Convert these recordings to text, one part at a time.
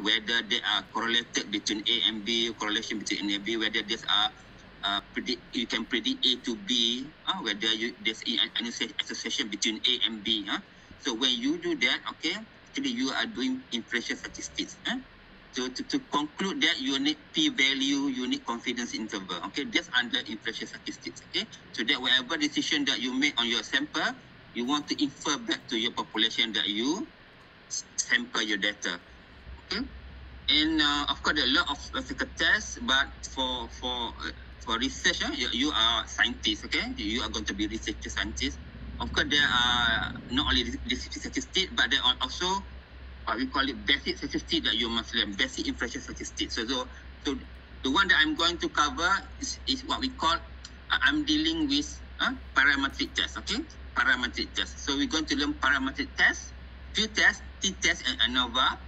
whether they are correlated between A and B, correlation between A and B, whether these are you can predict A to B, whether there's an association between A and B. So when you do that, okay, actually you are doing inferential statistics. So to conclude that, you need p-value, you need confidence interval. Okay, that's under inferential statistics. Okay, so that whatever decision that you make on your sample, you want to infer back to your population that you sample your data. Okay, and of course there are a lot of statistical tests, but for research, you are scientists. Okay, you are going to be research scientists. Of course, there are not only descriptive statistics, but there are also what we call it basic statistics that you must learn, basic inferential statistics. So the one that I'm going to cover is what we call, I'm dealing with parametric tests, okay? Parametric tests. So we're going to learn parametric tests, few tests, t-test and ANOVA,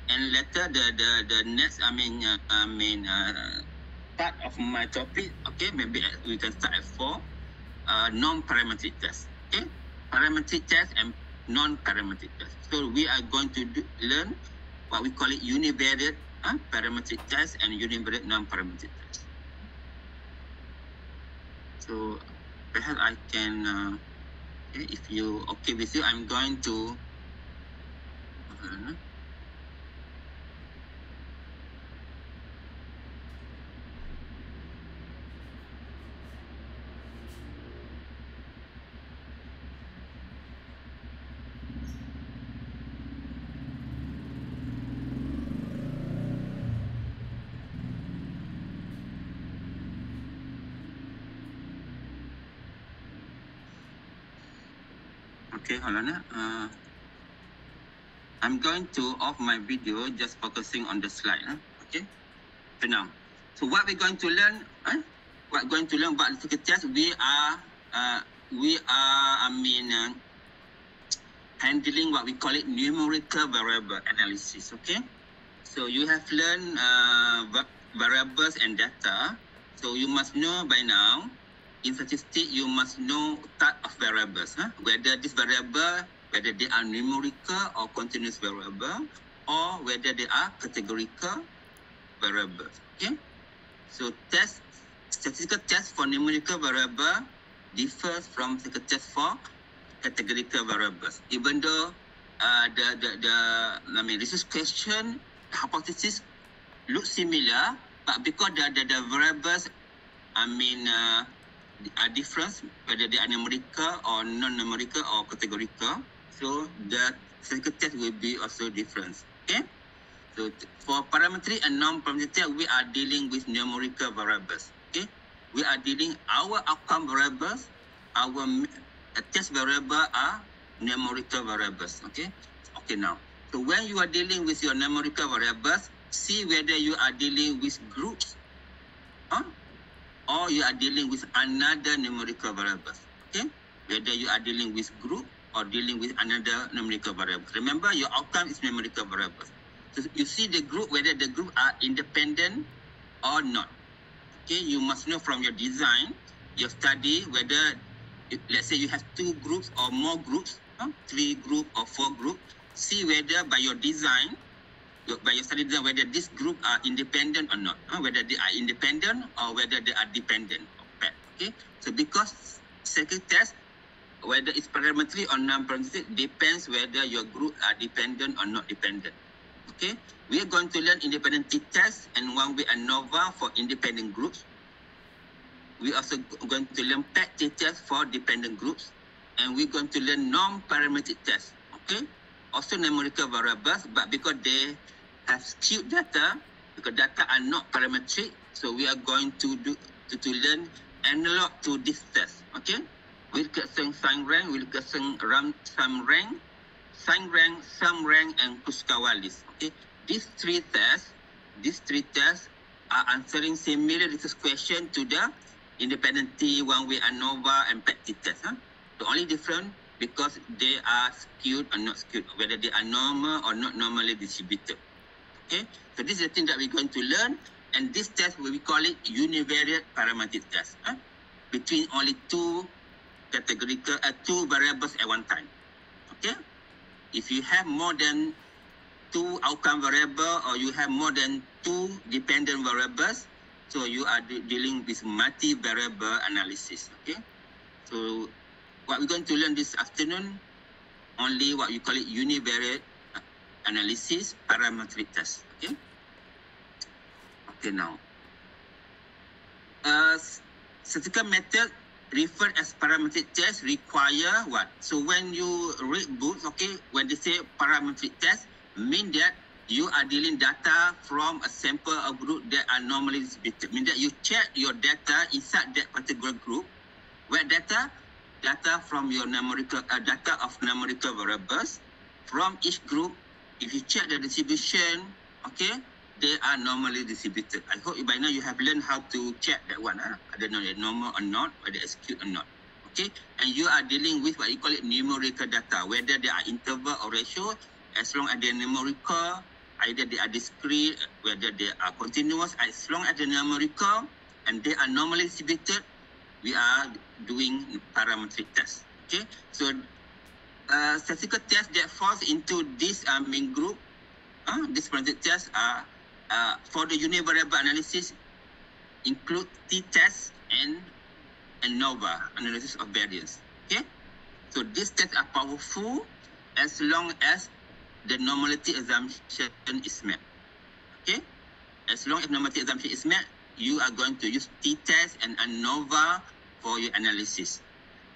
and later the next, part of my topic, okay, maybe we can start at 4, non-parametric tests, okay? Parametric tests and non-parametric tests. So we are going to learn what we call it univariate parametric tests and univariate non-parametric tests. So perhaps I can, okay, if you okay with you, I'm going to okay, hold on. I'm going to off my video, just focusing on the slide. Okay, for now. So what we're going to learn, what we're going to learn about the test, we are handling what we call it numerical variable analysis. Okay, so you have learned variables and data. So you must know by now, in statistics, you must know type of variables, whether this variable, whether they are numerical or continuous variable, or whether they are categorical variables. Okay, so statistical test for numerical variable differs from statistical test for categorical variables. Even though the research question, hypothesis look similar, but because the variables, are different, whether they are numerical or non-numerical or categorical. So the statistical test will be also different. Okay. So for parametric and non-parametric test, we are dealing with numerical variables. Okay. We are dealing our outcome variables, our test variable are numerical variables. Okay. Okay now. So when you are dealing with your numerical variables, see whether you are dealing with groups, or you are dealing with another numerical variables. Okay, whether you are dealing with group or dealing with another numerical variable. Remember, your outcome is numerical variables. So you see the group, whether the group are independent or not. Okay, you must know from your design, your study, whether, let's say you have 2 groups or more groups, 3 group or 4 group. See whether by your design, by your study design, whether this group are independent or not, whether they are independent or whether they are dependent. Okay, so because second test, whether it's parametric or non-parametric, depends whether your group are dependent or not dependent. Okay, we are going to learn independent t-test and one way ANOVA for independent groups. We also going to learn PET t-test for dependent groups, and we're going to learn non-parametric tests. Okay, also numerical variables, but because they have skewed data, because data are not parametric, so we are going to learn analog to this test. Okay, Wilkinson sign rank, Wilkinson sum rank, sign rank, sum rank, and Kuskawa-List. Okay, these three tests are answering similar research question to the independent T, one-way ANOVA, and PET t-test. The only difference, because they are skewed or not skewed, whether they are normal or not normally distributed. Okay, so this is the thing that we're going to learn, and this test we call it univariate parametric test, between only 2 variables at one time. Okay, if you have more than two outcome variable or you have more than two dependent variables, so you are dealing with multi-variable analysis. Okay, so what we're going to learn this afternoon, only what we call it univariate analysis parametric test. Okay. Okay, now statistical method referred as parametric test require what? So when you read books, okay, when they say parametric test, mean that you are dealing data from a sample or group that are normally distributed. Mean that you check your data inside that particular group. Where data? Data from your numerical data of numerical variables from each group. If you check the distribution, okay, they are normally distributed. I hope by now you have learned how to check that one. I don't know they're normal or not, whether it's skewed or not. Okay, and you are dealing with what you call it numerical data, whether they are interval or ratio. As long as they're numerical, either they are discrete, whether they are continuous, as long as they're numerical and they are normally distributed, we are doing parametric test. Okay, so statistical test that falls into this main group, this parametric test are for the univariable analysis include t-test and ANOVA, analysis of variance. Okay, so these tests are powerful as long as the normality assumption is met. Okay, as long as normality assumption is met, you are going to use t-test and ANOVA for your analysis.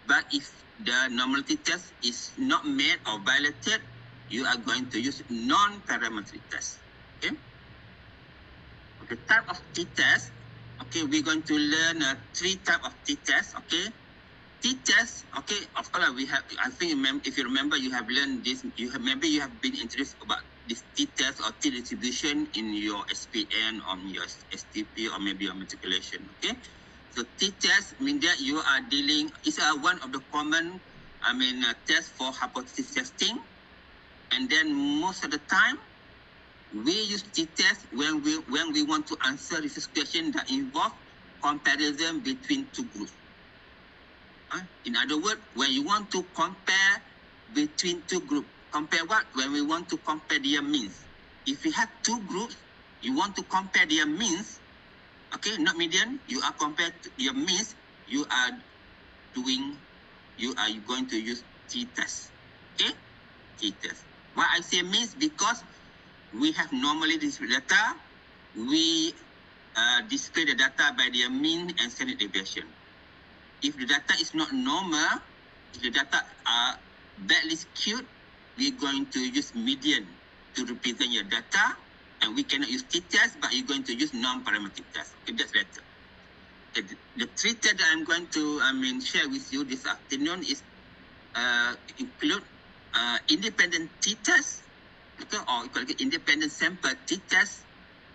But if the normality test is not met or violated, you are going to use non-parametric test. Okay. The type of t-test, okay, we're going to learn three types of t-test. Okay, t-test, okay, of course we have. I think if you remember, you have learned this. Maybe you have been interested about this t-test or t-distribution in your SPN or your STP or maybe your matriculation. Okay. So t-test means that you are dealing, it's one of the common, test for hypothesis testing. And then most of the time, we use t-test when we want to answer this question that involve comparison between two groups. In other words, when you want to compare between two groups, compare what? When we want to compare their means. If you have two groups, you want to compare their means, okay, not median, you are compared to your means, you are going to use t-test. Okay? T-test. Why I say means? Because we have normally this data, we display the data by their mean and standard deviation. If the data is not normal, if the data are badly skewed, we're going to use median to represent your data. And we cannot use t-test, but you're going to use non-parametric test. Okay, that's better. Okay, the three tests that I'm going to share with you this afternoon is include independent t-test, okay, or independent sample t-test.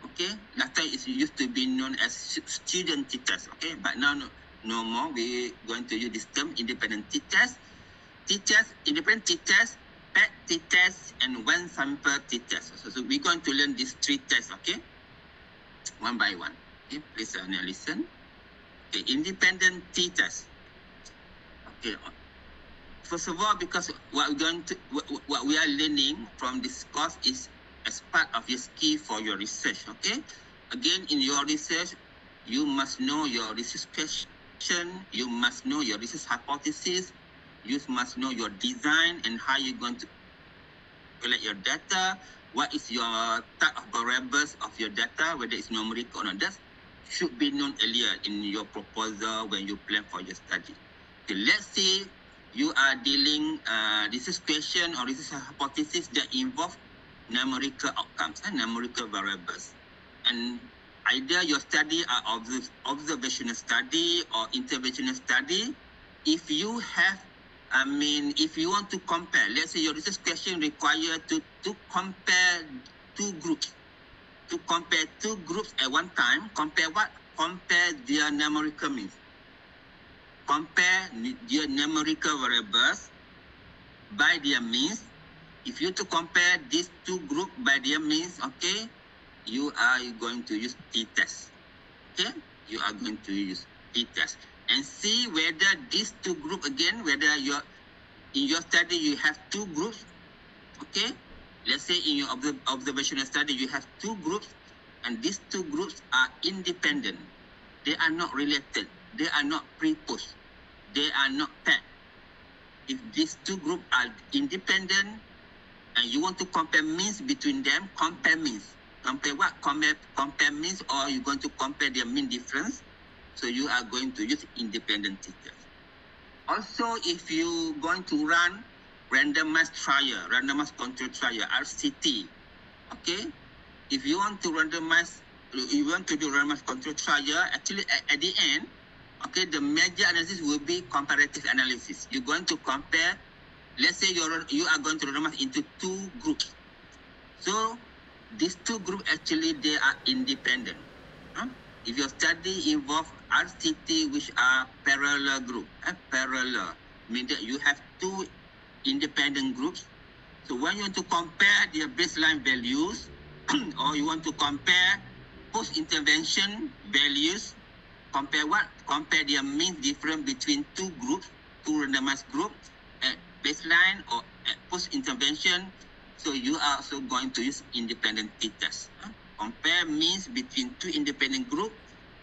Okay, last time it used to be known as student t-test. Okay, but now no more. We're going to use this term independent t-test. T-test, independent t-test, PET t-test, and one sample t-test. So we're going to learn these three tests, okay? One by one. Okay, please listen. Okay, independent t-test. Okay. First of all, because what we are learning from this course is as part of your skill for your research, okay? Again, in your research, you must know your research question, you must know your research hypothesis, you must know your design and how you're going to collect your data, what is your type of variables of your data, whether it's numerical or not. That should be known earlier in your proposal when you plan for your study. Okay, let's say you are dealing research question or research hypothesis that involve numerical outcomes and numerical variables. And either your study are observational study or interventional study. If you have if you want to compare, let's say your research question require to compare two groups. To compare two groups at one time, compare what? Compare their numerical means. Compare their numerical variables by their means. If you to compare these two groups by their means, okay, you are going to use t-test. Okay, you are going to use t-test. And see whether these two groups again, whether in your study you have two groups, okay? let's say in your observational study, you have two groups, and these two groups are independent. They are not related. They are not pre-post. They are not paired. If these two groups are independent and you want to compare means between them, compare means. Compare what? Compare means, or you're going to compare their mean difference. So you are going to use independent t-test. Also, if you're going to run randomized trial, randomized control trial, RCT, okay? If you want to do randomized control trial, actually at the end, okay, the major analysis will be comparative analysis. You're going to compare, let's say you are going to randomize into two groups. So these two groups actually, they are independent. If your study involves RCT, which are parallel group, parallel, means that you have two independent groups. So when you want to compare their baseline values, or you want to compare post-intervention values, compare what? Compare their mean difference between two groups, two randomized groups at baseline or at post-intervention. So you are also going to use independent t-test. Compare means between two independent groups,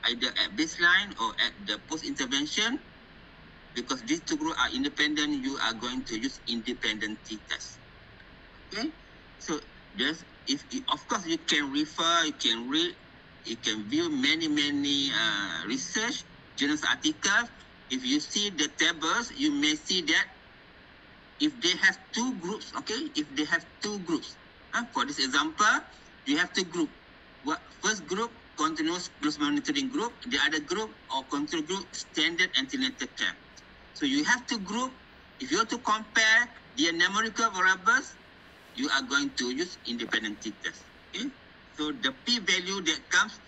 either at baseline or at the post-intervention. Because these two groups are independent, you are going to use independent t-test. Okay? So there's, of course, you can refer, you can read, you can view many research journals articles. If you see the tables, you may see that if they have two groups, okay, if they have two groups, for this example, you have two groups. First group, continuous close monitoring group, the other group or control group, standard antenatal care. So you have two groups. If you want to compare the numerical variables, you are going to use independent t-test. Okay? So the p-value that comes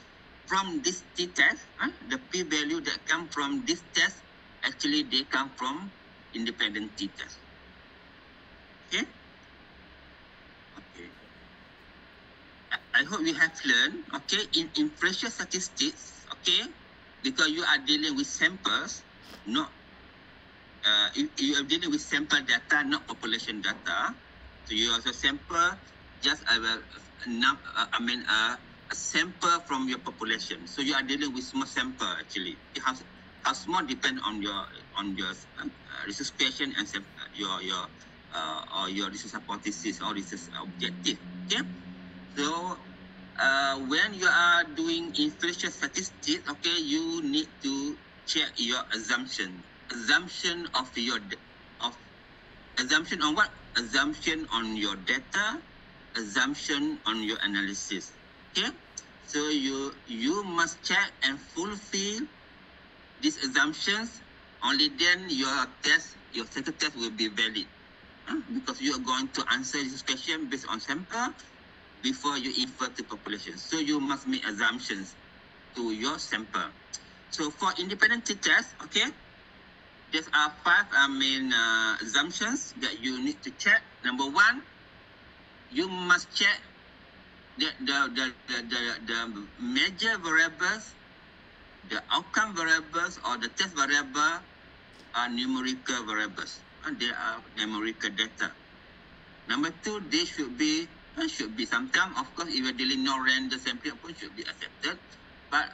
from this t-test, the p-value that comes from this test, actually they come from independent t-test. Okay? Okay. I hope you have learned, okay, in inferential statistics, okay, because you are dealing with samples, not, you are dealing with sample data, not population data. So you also sample just a sample from your population. So you are dealing with small sample actually. How small depend on your research question and your research hypothesis or research objective. Okay. So when you are doing inferential statistics, okay, you need to check your assumption. Assumption of assumption on what? Assumption on your data, assumption on your analysis. Okay, so you must check and fulfill these assumptions. Only then your second test will be valid, because you are going to answer this question based on sample before you infer to population. So you must make assumptions to your sample. So for independent t-test, okay, there are 5 assumptions that you need to check. Number 1, you must check that the major variables, the outcome variables or the test variable are numerical variables. And they are numerical data. Number 2, they should be sometimes, of course, if you're dealing non-random sampling approach, should be accepted. But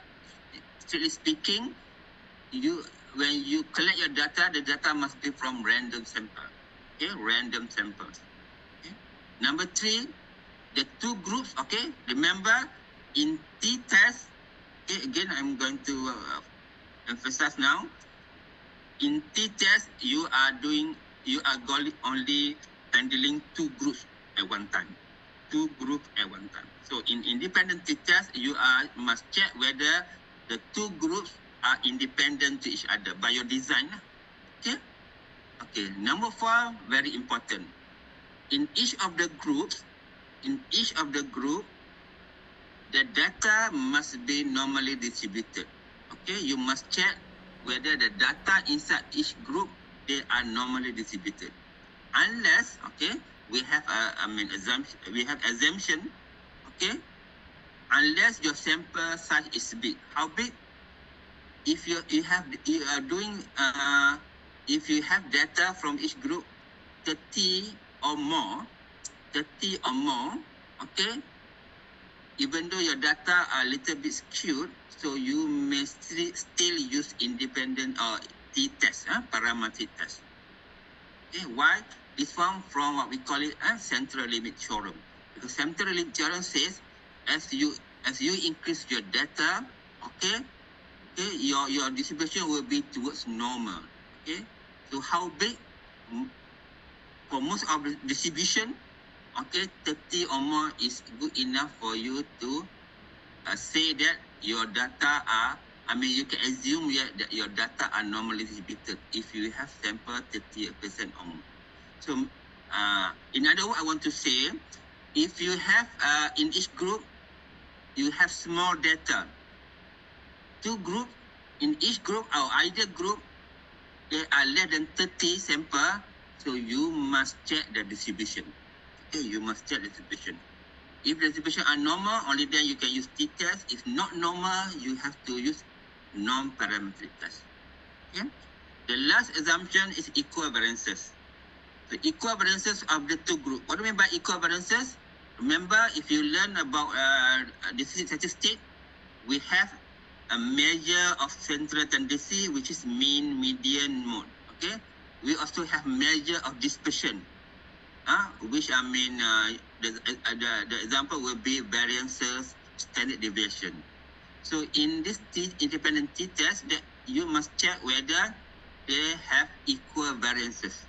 strictly speaking, when you collect your data, the data must be from random sample. Okay, random samples. Okay. Number 3, the two groups. Okay, remember in t-test. Okay, again, I'm going to emphasize now. In t-test, you are only handling two groups at one time. Two groups at one time. So in independent t-test, you must check whether the two groups are independent to each other by your design. Okay. Okay. Number 4, very important. In each of the groups, the data must be normally distributed. Okay. You must check whether the data inside each group, they are normally distributed. Unless, okay, we have assumption, okay, unless your sample size is big. How big? If you have data from each group 30 or more, 30 or more, okay, even though your data are a little bit skewed, so you may still use independent or t-test, parametric test. Okay, why? This form from what we call it a central limit theorem. Because central limit theorem says, as you increase your data, okay, your distribution will be towards normal. Okay, so how big? For most of the distribution, okay, 30 or more is good enough for you to say that your data are, you can assume that your data are normally distributed if you have sample 30% or more. So, in other words, I want to say, if you have, in each group, you have small data. Two groups, in each group, or either group, there are less than 30 sample, so you must check the distribution. Okay, you must check the distribution. If the distribution are normal, only then you can use t-test. If not normal, you have to use non-parametric test. Okay? The last assumption is equivariances. The equivariances of the two groups. What do you mean by equivariances? Remember, if you learn about statistics, we have a measure of central tendency, which is mean, median, mode. Okay? We also have measure of dispersion, which the example will be variances, standard deviation. So in this independent t-test, that you must check whether they have equivariances.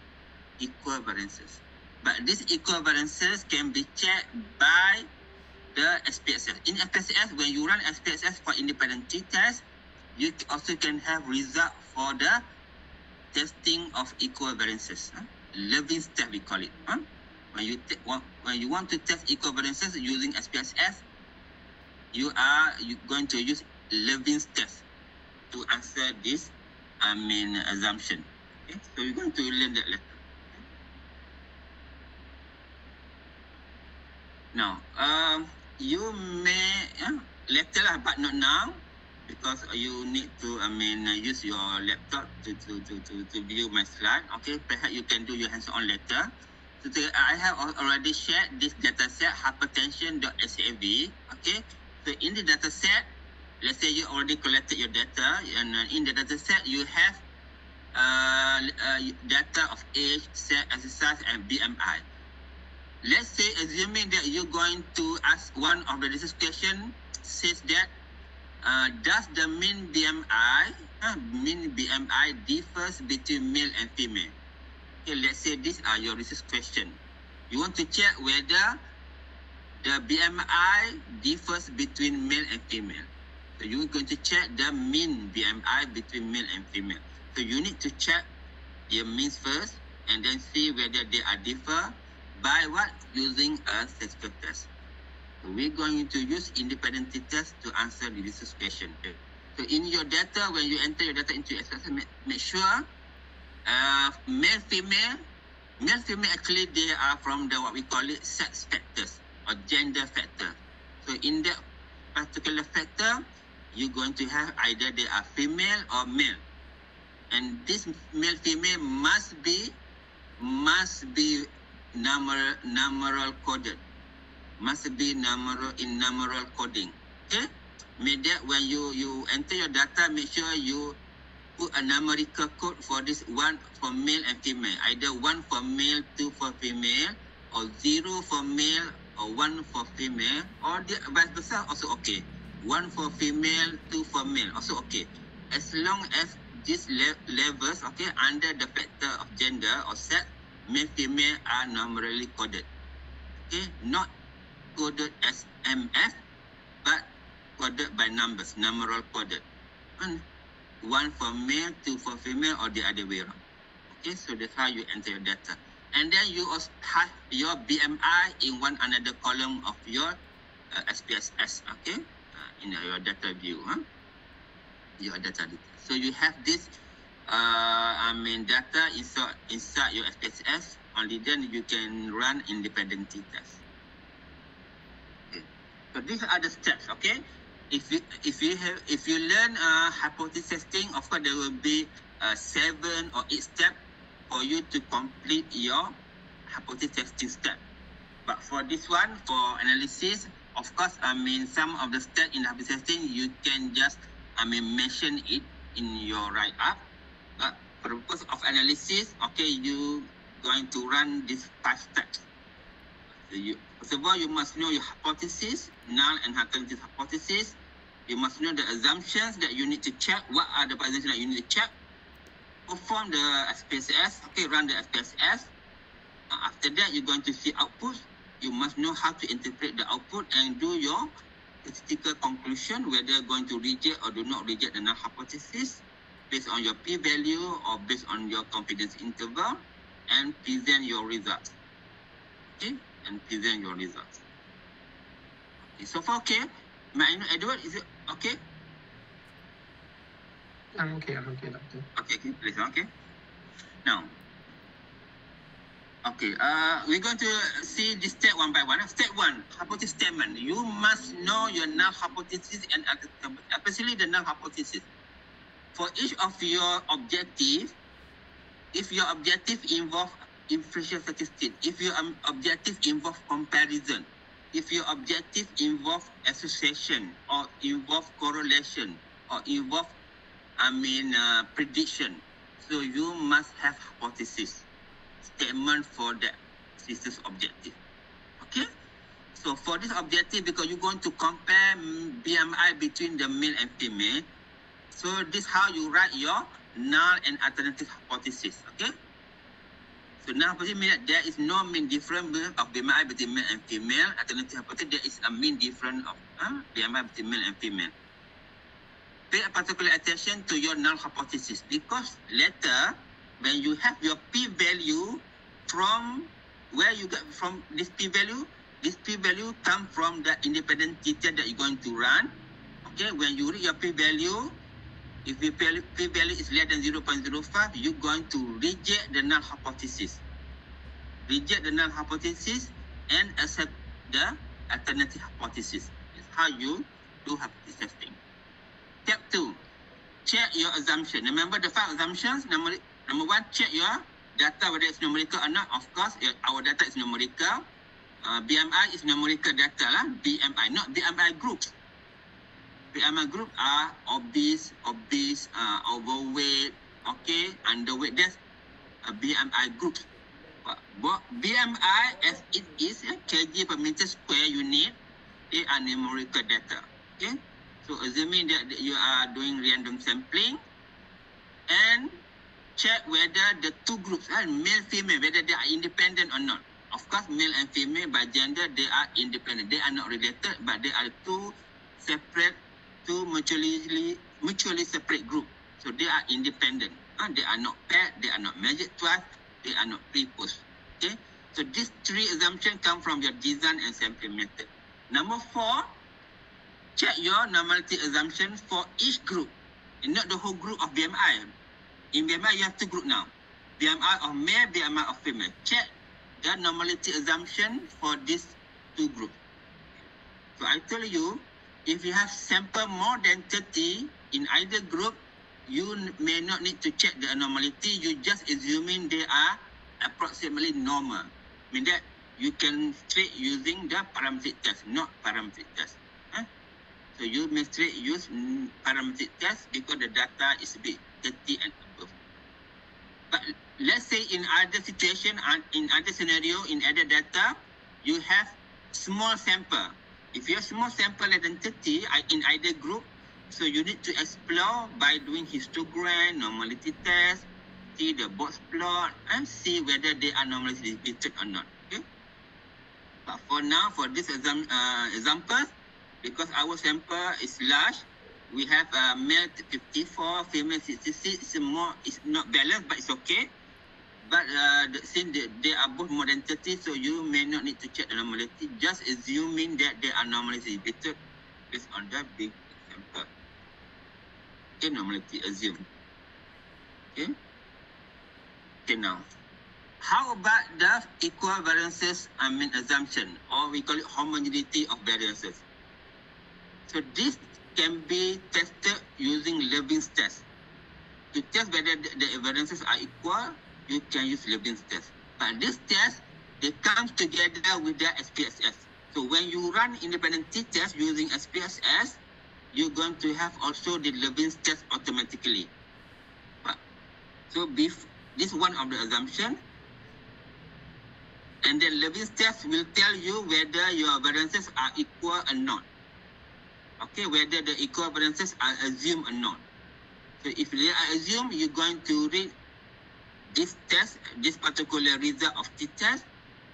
But these equivariances can be checked by the SPSS. In SPSS, when you run SPSS for independent t-test, you also can have result for the testing of equivariances. Levene's test, we call it. When you want to test equivariances using SPSS, you're going to use Levene's test to answer this assumption. Okay, so you're going to learn that later. Now, you may later, but not now, because you need to use your laptop to view my slide. Okay, perhaps you can do your hands-on later. So I have already shared this data set, hypertension.sav. Okay, so in the data set, let's say you already collected your data, and in the data set you have data of age, sex, exercise, and BMI. Let's say, assuming that you're going to ask one of the research question, says that does the mean BMI differs between male and female? Okay, let's say these are your research question. You want to check whether the BMI differs between male and female. So you're going to check the mean BMI between male and female. So you need to check your means first, and then see whether they are differ by what? Using a statistical test. So we're going to use independent t-test to answer the research question. So in your data, when you enter your data into SPSS, make sure male, female actually they are from the what we call it sex factors or gender factor. So in that particular factor, you're going to have either they are female or male. And this male, female must be numeral coded. Must be numeral coding. Okay? Make that when you enter your data, make sure you put a numerical code for this one for male and female. Either 1 for male, 2 for female, or 0 for male, or 1 for female, or the vice versa also okay. 1 for female, 2 for male also okay. As long as these levels, okay, under the factor of gender or sex, male, female are numerically coded. Okay, not coded as MF, but coded by numbers, numeral coded. 1 for male, 2 for female, or the other way around. Okay, so that's how you enter your data. And then you also have your BMI in one another column of your SPSS, okay, in your data view, your data. So you have this data inside your SPSS. Only then you can run independent t-test. Okay. So these are the steps. Okay. If you learn hypothesis testing, of course there will be 7 or 8 steps for you to complete your hypothesis testing step. But for this one, for analysis, of course, some of the steps in the hypothesis testing, you can just, mention it in your write-up. But for the purpose of analysis, okay, you going to run these 5 steps. So first of all, you must know your hypothesis, null and alternative hypothesis. You must know the assumptions that you need to check. What are the assumptions that you need to check? Perform the SPSS. Okay, run the SPSS. After that, you're going to see output. You must know how to interpret the output and do your statistical conclusion, whether going to reject or do not reject the null hypothesis based on your p-value or based on your confidence interval, and present your results. Okay, and present your results. Okay, so far okay. May I know, Edward, is it okay? I'm okay, Doctor. Okay, please, okay. Now, okay, we're going to see this step one by one. Step 1, hypothesis statement. You must know your null hypothesis and especially the null hypothesis. For each of your objective, if your objective involve inferential statistics, if your objective involve comparison, if your objective involve association or involve correlation or involve, prediction, so you must have hypothesis statement for that thesis objective. Okay, so for this objective, because you're going to compare BMI between the male and female, so this is how you write your null and alternative hypothesis. Okay, so null hypothesis means that there is no mean difference of BMI between male and female. Alternative hypothesis, there is a mean difference of BMI between male and female. Pay particular attention to your null hypothesis, because later when you have your p-value, from where you get from this p-value comes from the independent detail that you're going to run. Okay, when you read your p-value, if your p-value is less than 0.05, you're going to reject the null hypothesis. Reject the null hypothesis and accept the alternative hypothesis. It's how you do hypothesis testing. Step 2, check your assumption. Remember the 5 assumptions. Number 1, check your data whether it's numerical or not. Of course, our data is numerical. BMI is numerical data lah. BMI, not BMI groups. BMI group are obese, overweight, okay, underweight. That's a BMI group. But BMI as it is, kg per meter square unit, they are numerical data. Okay, so assuming that you are doing random sampling, and check whether the 2 groups, male, female, whether they are independent or not. Of course, male and female by gender, they are independent. They are not related, but they are 2 separate, 2 mutually separate group. So they are independent. They are not paired, they are not measured twice, they are not pre-post. Okay, so these 3 assumptions come from your design and sampling method. Number 4, check your normality assumption for each group, and not the whole group of BMI. In BMI, you have 2 groups now. BMI of male, BMI of female. Check the normality assumption for these 2 groups. So I tell you, if you have sample more than 30 in either group, you may not need to check the normality. You just assuming they are approximately normal. I mean that you can straight using the parametric test, not parametric test. So you may straight use parametric test because the data is big, 30 and above. But let's say in other situation, in other scenario, in other data, you have small sample. If you have small sample less than 30 in either group, so you need to explore by doing histogram, normality test, see the box plot, and see whether they are normally repeated or not. Okay. But for now, for this example, because our sample is large, we have male 54, female 66. It's not balanced, but it's okay. But since they are both more than 30, so you may not need to check the normality. Just assuming that they are normally repeated based on the big sample. Okay, normality assume. Okay. Okay, now. How about the equal variances, assumption, or we call it homogeneity of variances? So this can be tested using Leibniz test. To test whether the variances are equal, you can use Leibniz test. But this test they come together with the SPSS. So when you run independent t-test using SPSS, you're going to have also the Levin's test automatically. So this is one of the assumption. And then Levin's test will tell you whether your variances are equal or not. Okay, whether the equivariances are assumed or not. So if they are assumed, you're going to read this test, this particular result of t-test.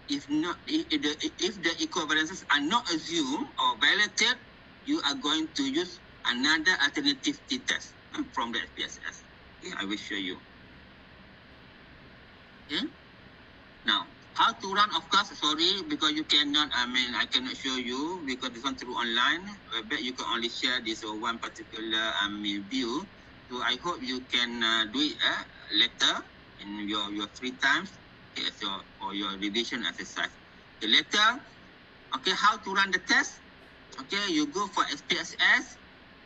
If not, if the equivariances are not assumed or violated, you are going to use another alternative t-test from the SPSS. Okay, I will show you. Okay. Now, how to run, of course, sorry, because you cannot, I cannot show you because this one through online. But you can only share this one particular view. So I hope you can do it later in your free times, okay, for your revision exercise. The later, okay, how to run the test? Okay, you go for SPSS.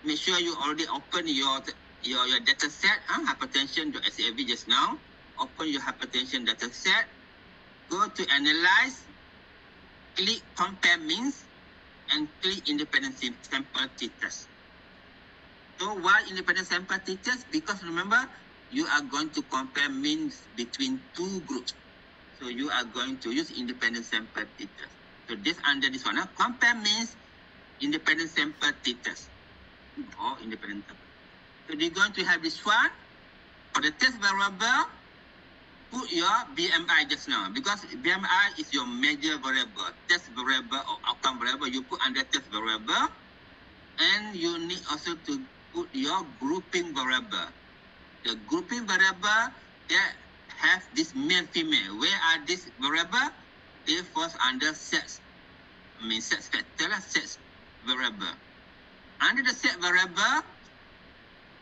Make sure you already open your data set, hypertension.SAV just now. Open your hypertension data set. Go to analyze, click compare means, and click independent sample t-test. So why independent sample t-test? Because remember, you are going to compare means between two groups. So you are going to use independent sample t-test. So this under this one, compare means independent sample t-test or independent sample. So you're going to have this one for the test variable. Put your BMI just now, because BMI is your major variable, test variable or outcome variable. You put under test variable, and you need also to put your grouping variable. The grouping variable that have this male female. Where are these variable? They fall under sex. Sex factor, sex variable. Under the sex variable,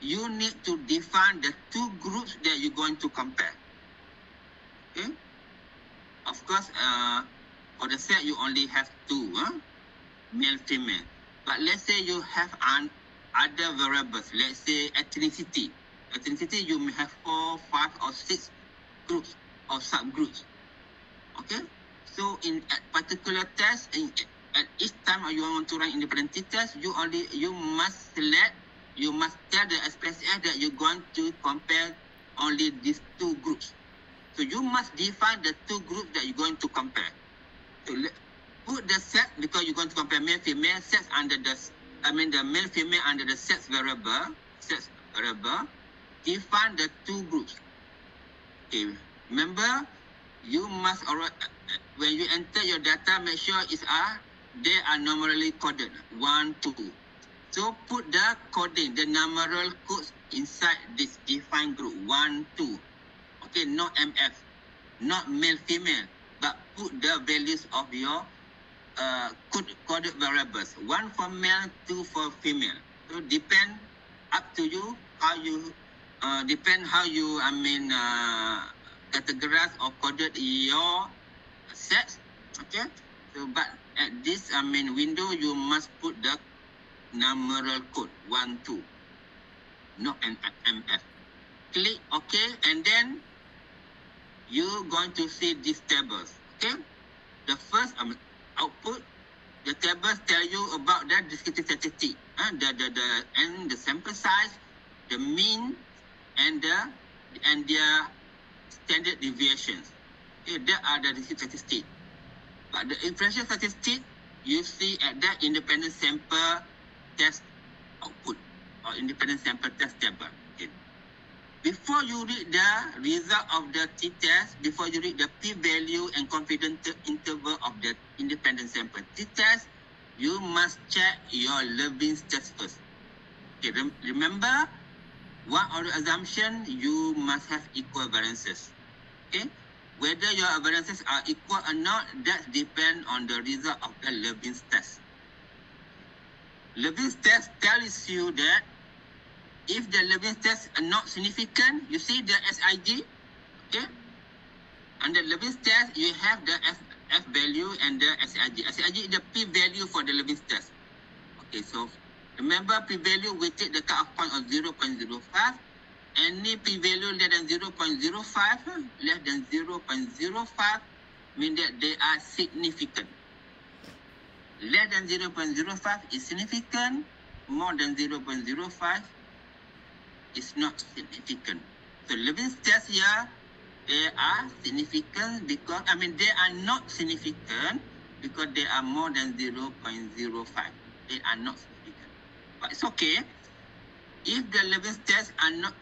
you need to define the two groups that you're going to compare. Okay. Of course, for the set you only have two, male, female. But let's say you have other variables. Let's say ethnicity. Ethnicity, you may have 4, 5, or 6 groups or subgroups. Okay. So in a particular test, at each time you want to run independent t-test, you must select. You must tell the SPSS that you're going to compare only these two groups. So you must define the two groups that you're going to compare. So put the set, because you're going to compare male, female, sex under the male, female under the sex variable. Define the two groups. Okay. Remember, you must when you enter your data, make sure they are numerically coded 1, 2. So put the coding, the numeral codes inside this defined group 1, 2. Okay, not MF, not male, female, but put the values of your coded variables. 1 for male, 2 for female. So depend up to you how you categorize or coded your sets. Okay. So but at this window, you must put the numeral code 1, 2, not MF. Click OK, and then you're going to see these tables. Okay, the first output, the tables tell you about the descriptive statistic, and the sample size, the mean, and their standard deviations. Okay, that are the descriptive statistics. But the inferential statistic you see at the independent sample test output or independent sample test table. Okay. Before you read the result of the t-test, before you read the p-value and confidence interval of the independent sample t-test, you must check your Levin's test first. Okay, remember, one of the assumptions, you must have equal variances. Okay, whether your variances are equal or not, that depends on the result of the Levin's test. Levin's test tells you that if the Levin's test are not significant, you see the SIG, okay? Under Levin's test, you have the F value and the SIG. SIG is the p-value for the Levin's test. Okay, so remember p-value, we take the cutoff point of 0.05. Any p-value less than 0.05, mean that they are significant. Less than 0.05 is significant, more than 0.05 is not significant. So Levin's test here, they are significant because, they are not significant because they are more than 0.05. They are not significant. But it's okay. If the Levin's test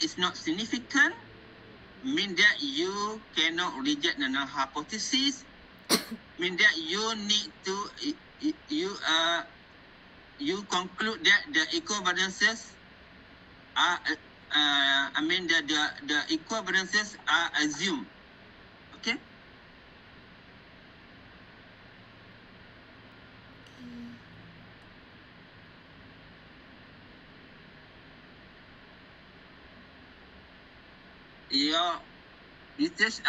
is not significant, mean that you cannot reject the null hypothesis. Mean that you need to you conclude that the equivariances are the equivariances are assumed. Okay. Your test,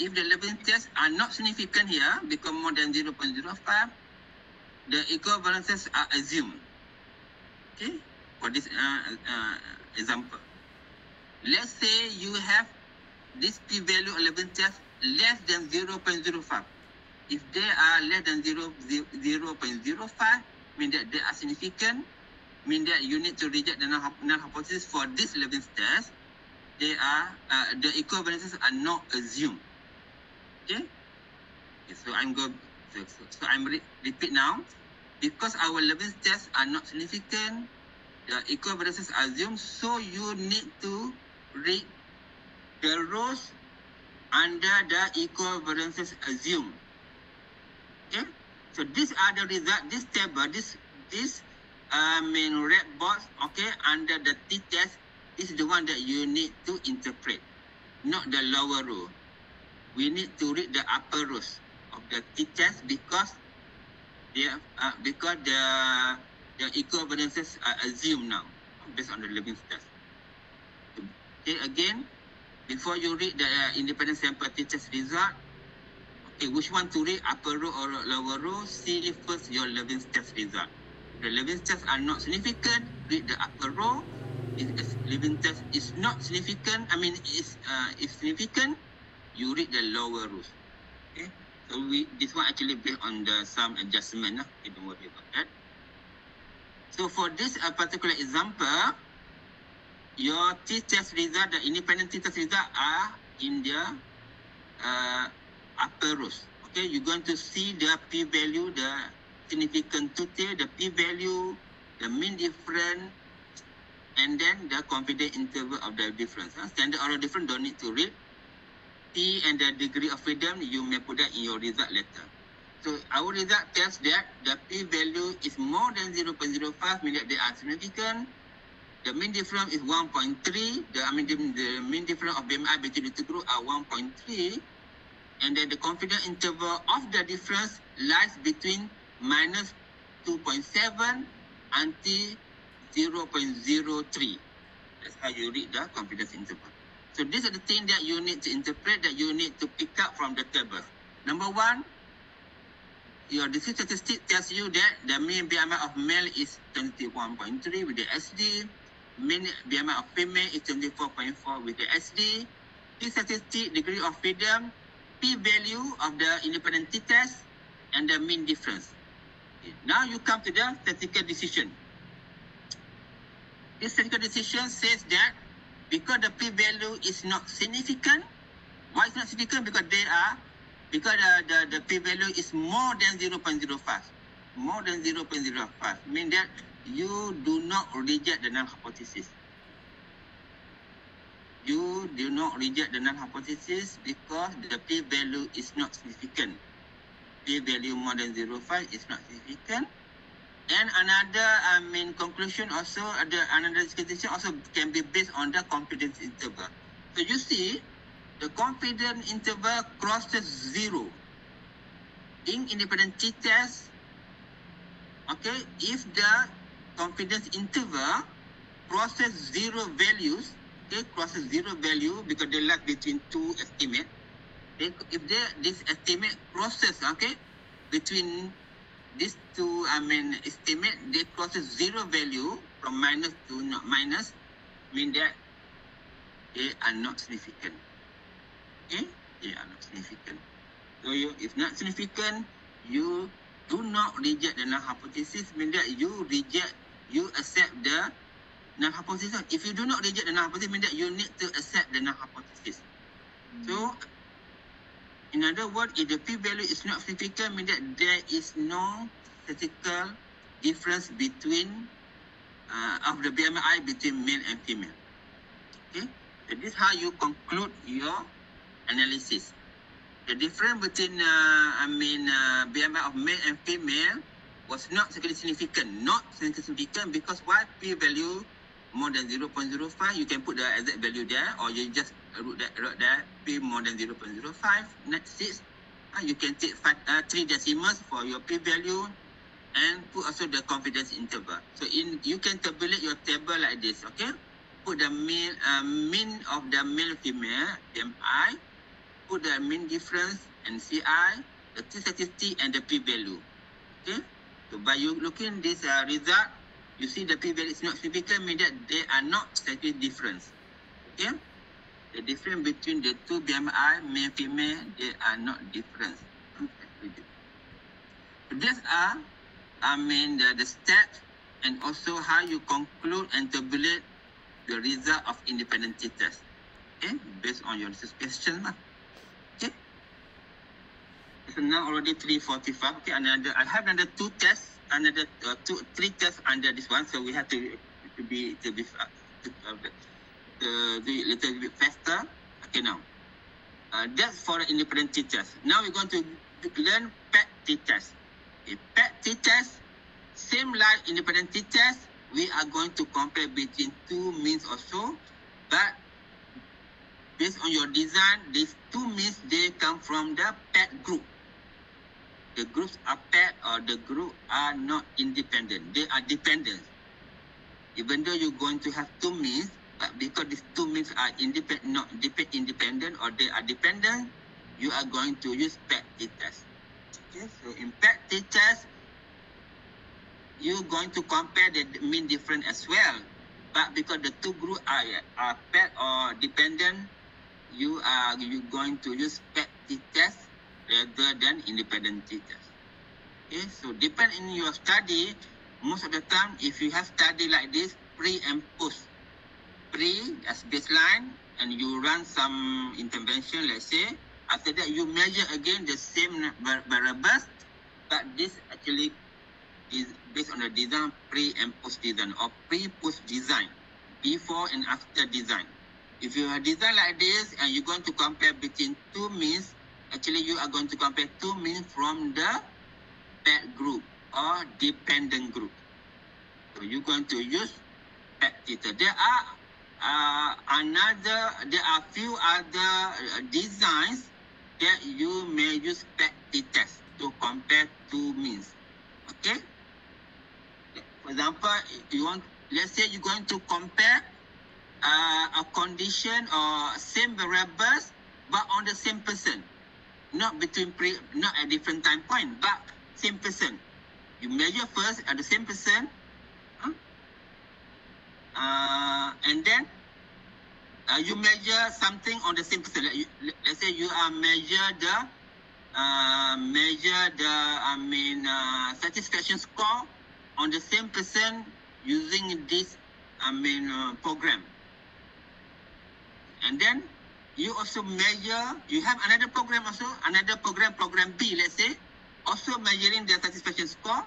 if the Leibniz tests are not significant here, because more than 0.05, the equivariances are assumed. Okay, for this example. Let's say you have this p-value of Leibniz test less than 0.05. If they are less than 0.05, mean that they are significant, mean that you need to reject the null hypothesis for this Leibniz test. They are the equivariances are not assumed. Okay. So I'm going. So I'm repeat now. Because our Leibniz tests are not significant, the equivariances are assumed. So you need to read the rows under the equivariances assumed. Okay. So these are the result. This table, this red box. Okay, under the t-test. This is the one that you need to interpret, not the lower row. We need to read the upper rows of the t-test because the equivariances are assumed now based on the Leibniz test. Okay, again, before you read the independent sample t-test result, okay, which one to read, upper row or lower row? See first your Leibniz test result. The Leibniz tests are not significant, read the upper row. If Leibniz test is not significant, is significant, you read the lower rows. Okay, so this one actually based on the some adjustment. Okay, don't worry about that. So for this particular example, your t-test result, the independent t-test result are in the upper rows. Okay, you're going to see the p-value, the significant total, the p-value, the mean difference, and then the confidence interval of the difference. Standard error difference don't need to read. P and the degree of freedom, you may put that in your result later. So our result tells that the p-value is more than 0.05, meaning that they are significant. The mean difference is 1.3. The mean difference of BMI between the two groups are 1.3. And then the confidence interval of the difference lies between minus 2.7 until 0.03. That's how you read the confidence interval. So these are the things that you need to interpret, that you need to pick up from the tables. Number one, your disease statistic tells you that the mean BMI of male is 21.3 with the SD. Mean BMI of female is 24.4 with the SD. This statistic, degree of freedom, p-value of the independent t-test, and the mean difference. Okay. Now you come to the statistical decision. This statistical decision says that because the p-value is not significant, why it's not significant? Because the p-value is more than 0.05. More than 0.05 means that you do not reject the null hypothesis. You do not reject the null hypothesis because the p-value is not significant. P-value more than 0.5 is not significant. And another conclusion also, another decision also can be based on the confidence interval. So you see, the confidence interval crosses 0. In independent t-test, okay, if the confidence interval crosses 0 values, okay, crosses 0 value because they lie between two estimates. If this estimate crosses, okay, between these two, estimate, they crosses 0 value from minus to not minus, mean that they are not significant. Okay, they are not significant. So if not significant, you do not reject the null hypothesis, means that you accept the null hypothesis. If you do not reject the null hypothesis, means that you need to accept the null hypothesis. So, in other words, if the p-value is not significant, means that there is no statistical difference between of the BMI between male and female. Okay, so this is how you conclude your analysis. The difference between BMI of male and female was not significant. Not significant because why? P-value more than 0.05, you can put the exact value there, or you just wrote that P more than 0.05. Next is you can take 3 decimals for your P-value and put also the confidence interval. So you can tabulate your table like this. Okay, put the mean of the male female BMI, put the mean difference and CI, the T statistic and the p-value. Okay, so by you looking this result, you see the p-value is not significant, means that they are not statistically different. Okay, the difference between the two BMI, male female, they are not different. So these are the steps and also how you conclude and tabulate the result of independent t-test. Okay, based on your question. Okay. So now already 3:45. Okay, I have another 2 tests, another 3 tests under this one. So we have to be do it a little bit faster. Okay, now that's for the independent t-test. Now we're going to learn PET t-test. PET t-test, same like independent t-test, we are going to compare between 2 means or so, but based on your design, these 2 means, they come from the PET group. The groups are PET or the group are not independent. They are dependent. Even though you're going to have 2 means, but because these 2 means are not independent or they are dependent, you are going to use PET t-test. Okay, so in PET t-test, you're going to compare the mean difference as well. But because the 2 groups are PET or dependent, you're going to use PET t-test rather than independent t-test. Okay, so depend in your study, most of the time, if you have study like this, pre and post. Pre as baseline, and you run some intervention, let's say. After that, you measure again the same variables, but this actually is based on the design pre and post design, or pre-post design, before and after design. If you have design like this and you're going to compare between 2 means, actually you are going to compare 2 means from the PET group or dependent group. So you're going to use PET t-test. There are few other designs that you may use PET t-test to compare 2 means. Okay. For example, let's say you're going to compare a condition or same variables, but on the same person, not not at different time point, but same person. You measure first at the same person, and then you measure something on the same person. Let's say you measure the satisfaction score on the same person using this program. And then you also measure, you have another program also, program B, let's say, also measuring the satisfaction score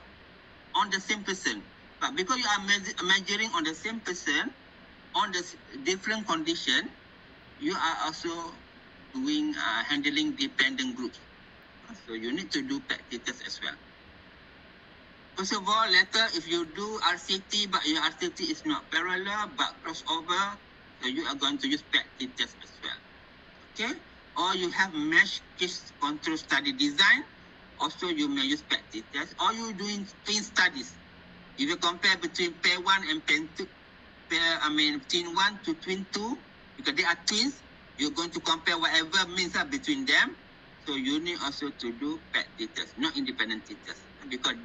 on the same person. But because you are measuring on the same person, on the different condition, you are also doing handling dependent groups. So you need to do PET t-test as well. First of all, later if you do RCT, but your RCT is not parallel but crossover, so you are going to use PET t-test as well. Okay? Or you have mesh case control study design, also you may use PET t-test. Or you doing twin studies. If you compare between pair 1 and pair 2, twin 1 to twin 2, because they are twins, you're going to compare whatever means are between them. So you need also to do PET t-test, not independent t-test. Because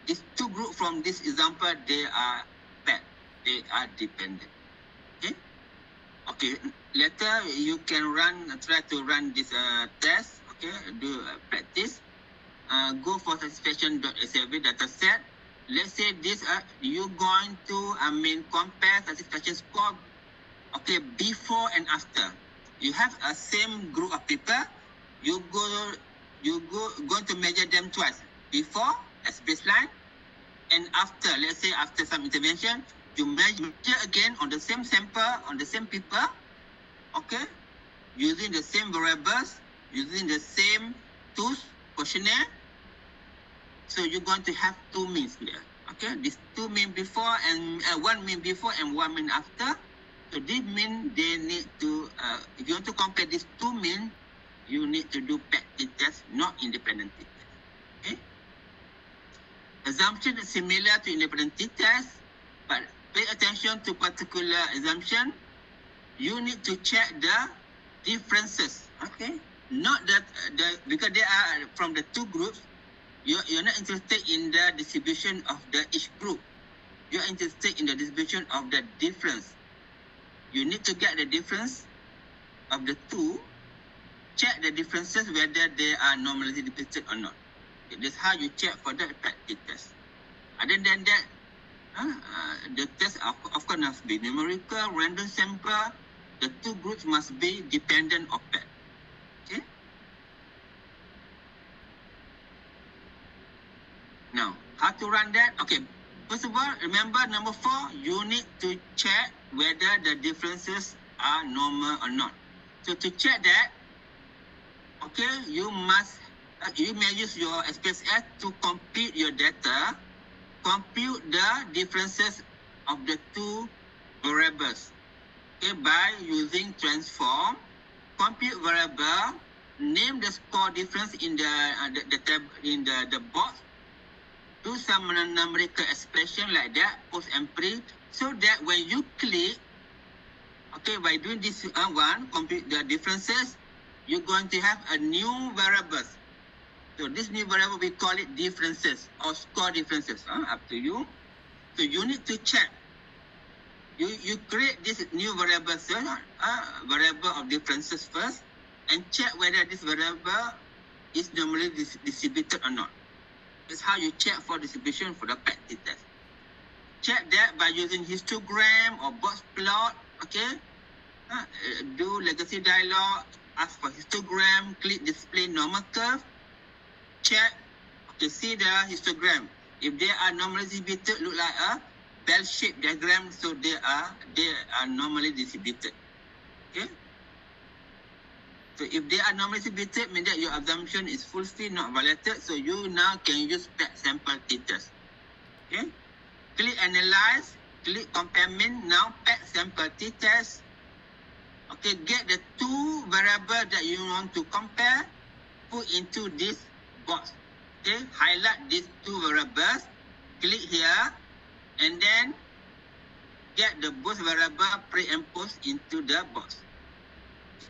these 2 groups from this example, they are PET, they are dependent. Okay? Okay, later you can try to run this test. Okay, do practice. Go for satisfaction.xlv data set. Let's say this you going to compare satisfaction score. Okay, before and after. You have a same group of people. You going to measure them twice. Before as baseline, and after. Let's say after some intervention, you measure again on the same sample, on the same people. Okay, using the same variables, using the same tools, questionnaire. So you're going to have two means here. Okay, these two mean before and one mean before and one mean after. So this mean they need to, if you want to compare these two mean, you need to do PET test, not independent test. Okay. Assumption is similar to independent test, but pay attention to particular assumption. You need to check the differences. Okay, not that because they are from the two groups. You're not interested in the distribution of each group. You're interested in the distribution of the difference. You need to get the difference of the two. Check the differences whether they are normally distributed or not. Okay, that's how you check for the practice test. Other than that, the test of course must be numerical, random sample. The two groups must be dependent of PET. Okay. Now, how to run that? Okay, first of all, remember number 4, you need to check whether the differences are normal or not. So to check that, okay, you may use your SPSS to compute your data, compute the differences of the two variables. Okay, by using transform, compute variable, name the score difference in the tab in the box. Do some numerical expression like that, post and pre, so that when you click, okay, by doing this one, compute the differences, you're going to have a new variables. So this new variable, we call it differences or score differences, up to you. So you need to check. You create this new variable, variable of differences first, and check whether this variable is normally distributed or not. That's how you check for distribution for the practice test. Check that by using histogram or box plot. Okay, do legacy dialog, ask for histogram, click display normal curve, check. Okay, see the histogram. If they are normally distributed, look like a bell-shaped diagram, so they are normally distributed. Okay. So if they are normally distributed, means that your assumption is fulfilled, not violated. So you now can use PET sample t-test. Okay. Click analyze, click compare mean. Now PET sample t-test. Okay, get the two variables that you want to compare, put into this box. Okay, highlight these two variables, click here, and then get the both variable pre and post into the box.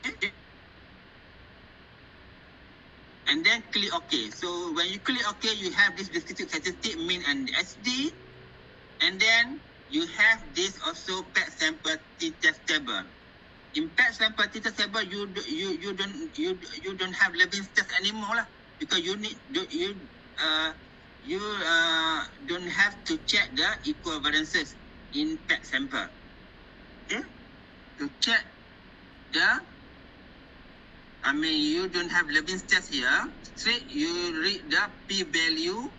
Okay. And then click OK. So when you click OK, you have this descriptive statistic, mean and SD. And then you have this also PET sample t-test table. In PET sample t-test table, you don't have Leibniz test anymore, because you don't have to check the equivalences in PET sample. Okay, to check the. You don't have Leibniz test here. Straight, you read the p-value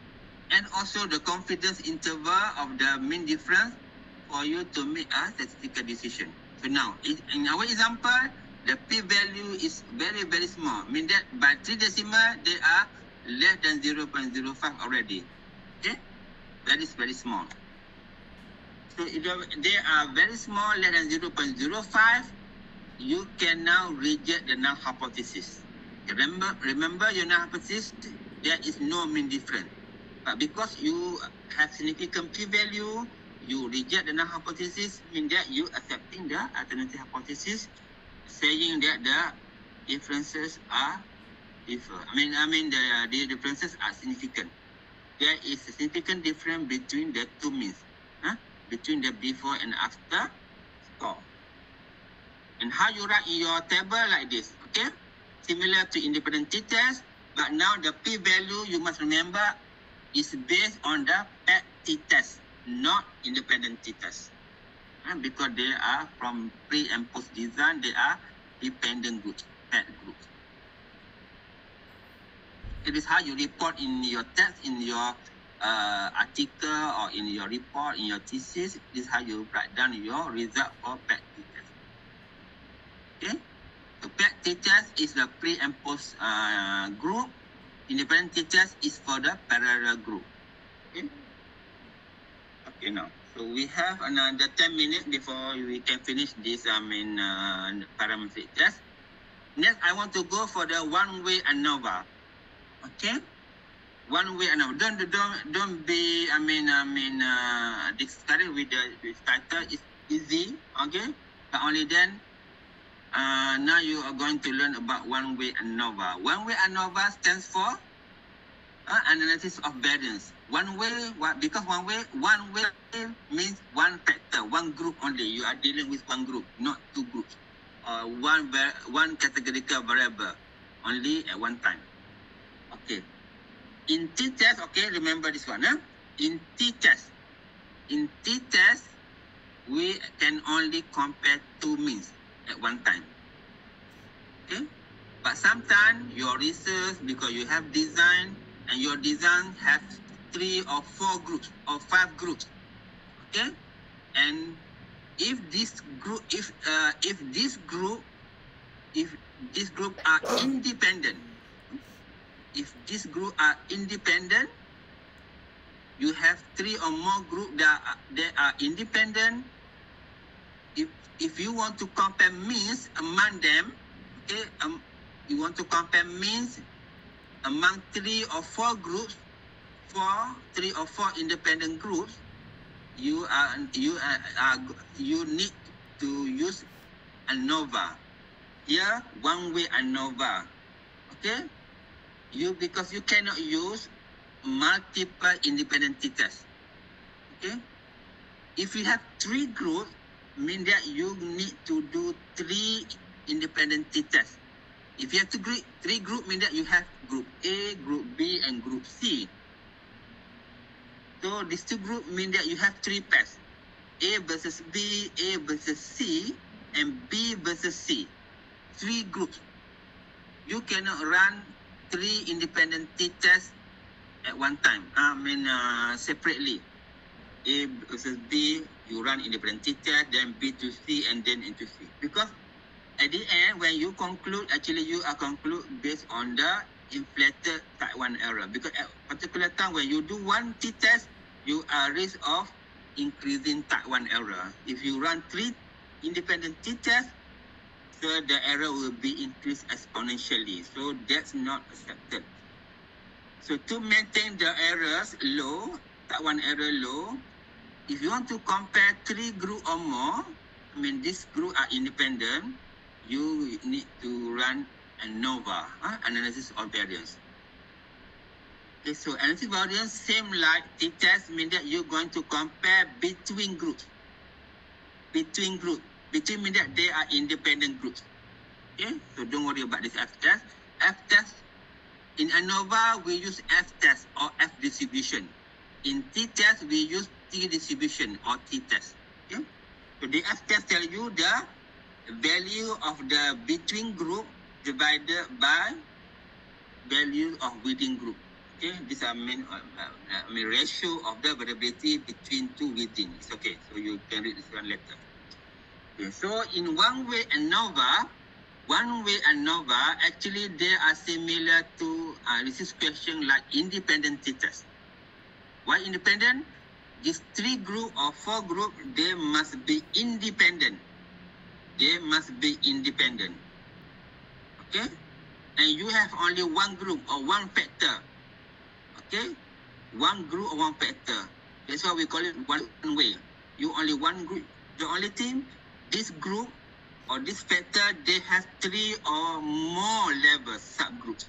and also the confidence interval of the mean difference for you to make a statistical decision. So now, in our example, the p-value is very, very small. Mean that by 3 decimal, they are less than 0.05 already. Okay? That is very small. So if they are very small, less than 0.05, you can now reject the null hypothesis. Remember your null hypothesis, there is no mean difference. But because you have significant p-value, you reject the null hypothesis, means that you accepting the alternative hypothesis, saying that the differences are differ. The differences are significant. There is a significant difference between the two means, between the before and after score. And how you write in your table like this, okay? similar to independent t-test, but now the p-value, you must remember, is based on the paired t-test, not independent t-test. Because they are from pre and post design, they are dependent groups, paired groups. It is how you report in your text, in your article, or in your report, in your thesis. This is how you write down your result for paired t-test. Okay? So paired t-test is the pre and post group. Independent t-test is for the parallel group. Okay? Okay, now. So we have another 10 minutes before we can finish this parametric test. Next, I want to go for the one-way ANOVA. Okay? One-way ANOVA. Don't be, discouraged with the title. It's easy, okay? But only then, now you are going to learn about one-way ANOVA. One-way ANOVA stands for analysis of variance. One way, because one way means one factor, one group only. You are dealing with one group, not two groups. One categorical variable only at one time. Okay. In t-test, okay, remember this one. In t-test, we can only compare two means at one time. Okay. But sometimes your research, because you have design, and your design has 3 or 4 groups or 5 groups, okay? And if this group are independent, you have 3 or more groups that are independent. If you want to compare means among them, okay, you want to compare means among 3 or 4 groups, 3 or 4 independent groups, you need to use ANOVA. Here, one-way ANOVA. Okay? Because you cannot use multiple independent t-tests. Okay? If you have 3 groups, mean that you need to do 3 independent t-tests. If you have 3 groups, mean that you have group A, group B, and group C. So these 2 groups mean that you have 3 pairs. A versus B, A versus C, and B versus C. 3 groups. You cannot run 3 independent t-tests at one time. Separately. A versus B, you run independent t-test, then B to C, and then into C. Because at the end, when you conclude, actually you are conclude based on the inflated type 1 error. Because at particular time when you do one t-test, you are risk of increasing type 1 error. If you run 3 independent t-tests, so the error will be increased exponentially. So that's not accepted. So to maintain the errors low, type 1 error low, if you want to compare 3 groups or more, this group are independent, you need to run ANOVA, analysis of variance. Okay, so analysis of variance, same like t-test, means that you're going to compare between groups. Between means that they are independent groups. Okay, so don't worry about this F-test. F-test, in ANOVA, we use F-test or F distribution. In t-test, we use T distribution or t-test. Okay, so the F-test tell you the value of the between group divided by value of within group. Okay, these are ratio of the variability between 2 within. It's okay, so you can read this one later. Okay, so in one-way ANOVA, actually they are similar to this question like independent t-test. Why independent? These 3 group or 4 group, they must be independent. They must be independent. Okay? And you have only one group or one factor. Okay? One group or one factor. That's why we call it one way. You only one group. The only thing, this group or this factor, they have 3 or more levels, subgroups.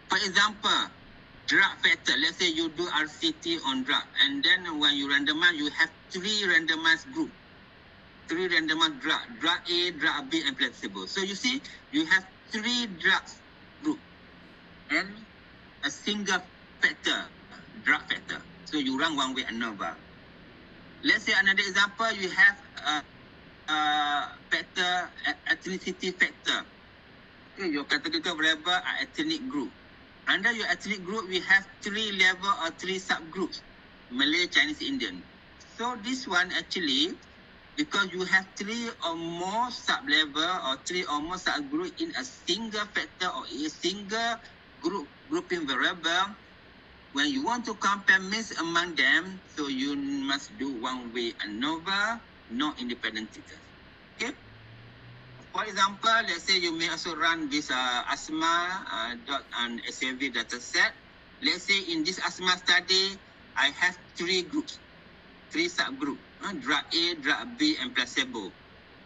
For example, drug factor. Let's say you do RCT on drug. And then when you randomize, you have 3 randomized groups. 3 randomized drug A, drug B, and placebo. So you see, you have 3 drugs group and a single factor, drug factor. So you run one-way ANOVA. Let's say another example, you have a factor, ethnicity factor. Okay, your categorical variable are ethnic group. Under your ethnic group, we have 3 level or 3 subgroups, Malay, Chinese, Indian. So this one actually, because you have 3 or more sub-level or 3 or more subgroup in a single factor or a single grouping variable, when you want to compare means among them, so you must do one-way ANOVA, no independent tutors. Okay? For example, let's say you may also run this ASMA and SAV data set. Let's say in this ASMA study, I have 3 groups, 3 subgroups, drug A, drug B, and placebo.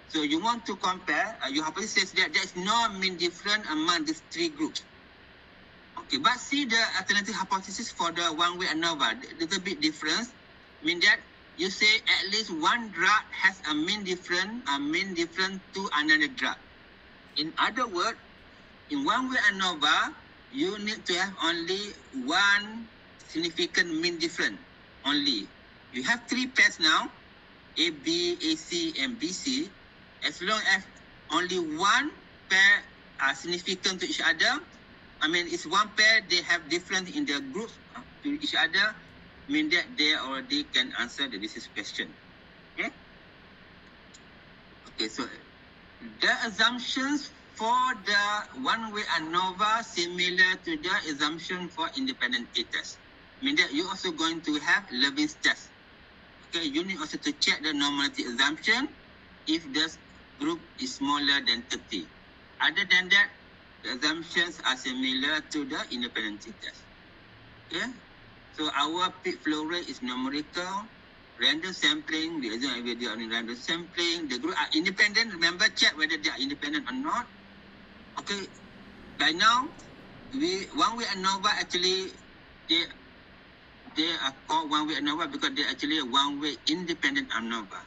So you want to compare, your hypothesis says that there is no mean difference among these 3 groups. Okay, but see the alternative hypothesis for the one-way ANOVA, little bit difference, mean that you say at least one drug has a mean difference to another drug. In other words, in one-way ANOVA, you need to have only one significant mean difference only. You have 3 pairs now, A, B, AC, and BC. As long as only one pair are significant to each other, I mean, it's one pair, they have difference in their groups to each other, mean that they already can answer the disease question. Okay? Okay, so the assumptions for the one-way ANOVA similar to the assumption for independent t-test. Mean that you're also going to have Levin's test. Okay, you need also to check the normality assumption if the group is smaller than 30. Other than that, the assumptions are similar to the independent t-test. Okay, so our peak flow rate is numerical, random sampling, we assume we are in random sampling, the group are independent, remember, check whether they are independent or not. Okay, by now, one-way ANOVA actually, they are called one-way ANOVA because they actually a one-way independent ANOVA.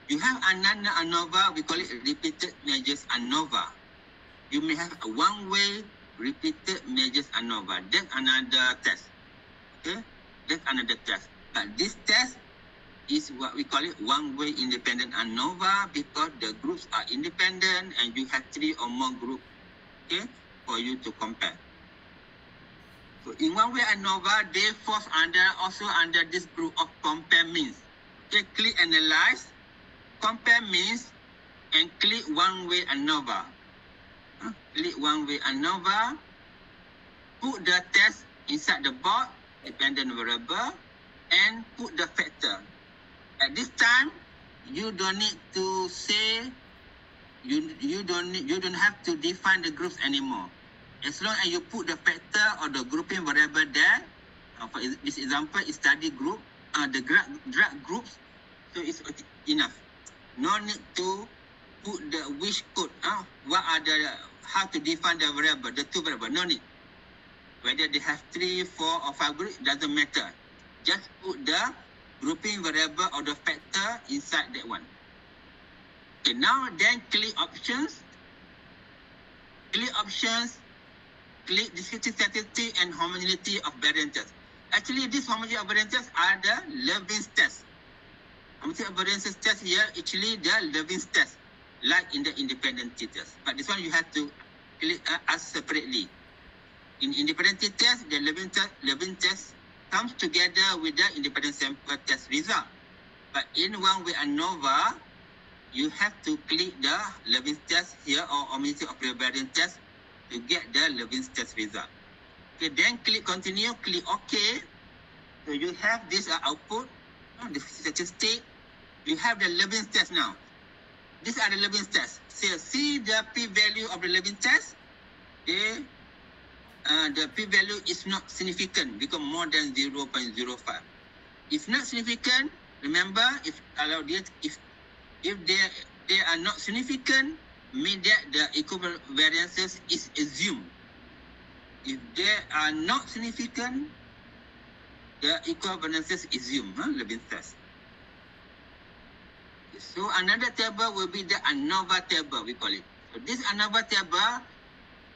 You have another ANOVA, we call it repeated measures ANOVA. You may have a one-way repeated measures ANOVA. That's another test. Okay, that's another test. But this test is what we call it one-way independent ANOVA because the groups are independent and you have 3 or more groups, okay, for you to compare. So in one-way ANOVA, they fall also under this group of compare means. Okay, click analyze, compare means, and click one-way ANOVA. Click one-way ANOVA, put the test inside the box, dependent variable, and put the factor. At this time, you don't need to say, you don't have to define the groups anymore. As long as you put the factor or the grouping variable there, for this example is study group, the drug groups, so it's enough. No need to put the which code, what are the, how to define the variable, the 2 variables, no need. Whether they have 3, 4, or 5 groups, doesn't matter. Just put the grouping variable or the factor inside that one. Okay, now then click options. Click options, click descriptive statistic and homogeneity of variances. Actually, these homogeneity of variances are the Levin's test. Homogeneity of variances test here, actually the Levin's test, like in the independent t-test. But this one you have to click as separately. In independent t-test, the Levin test comes together with the independent sample test result. But in one-way ANOVA, you have to click the Levin's test here or homogeneity of the variance test to get the Levin's test result. Okay, then click continue, click OK. So you have this output, the statistic. You have the Levin's test now. These are the Levin's tests. So see the p-value of the Levin test. The p-value is not significant because more than 0.05. If not significant, remember, if they are not significant, mean that the equivalent variances is assumed. If they are not significant, the equivalent variances is assumed, Levin test. So another table will be the ANOVA table, we call it. So this ANOVA table,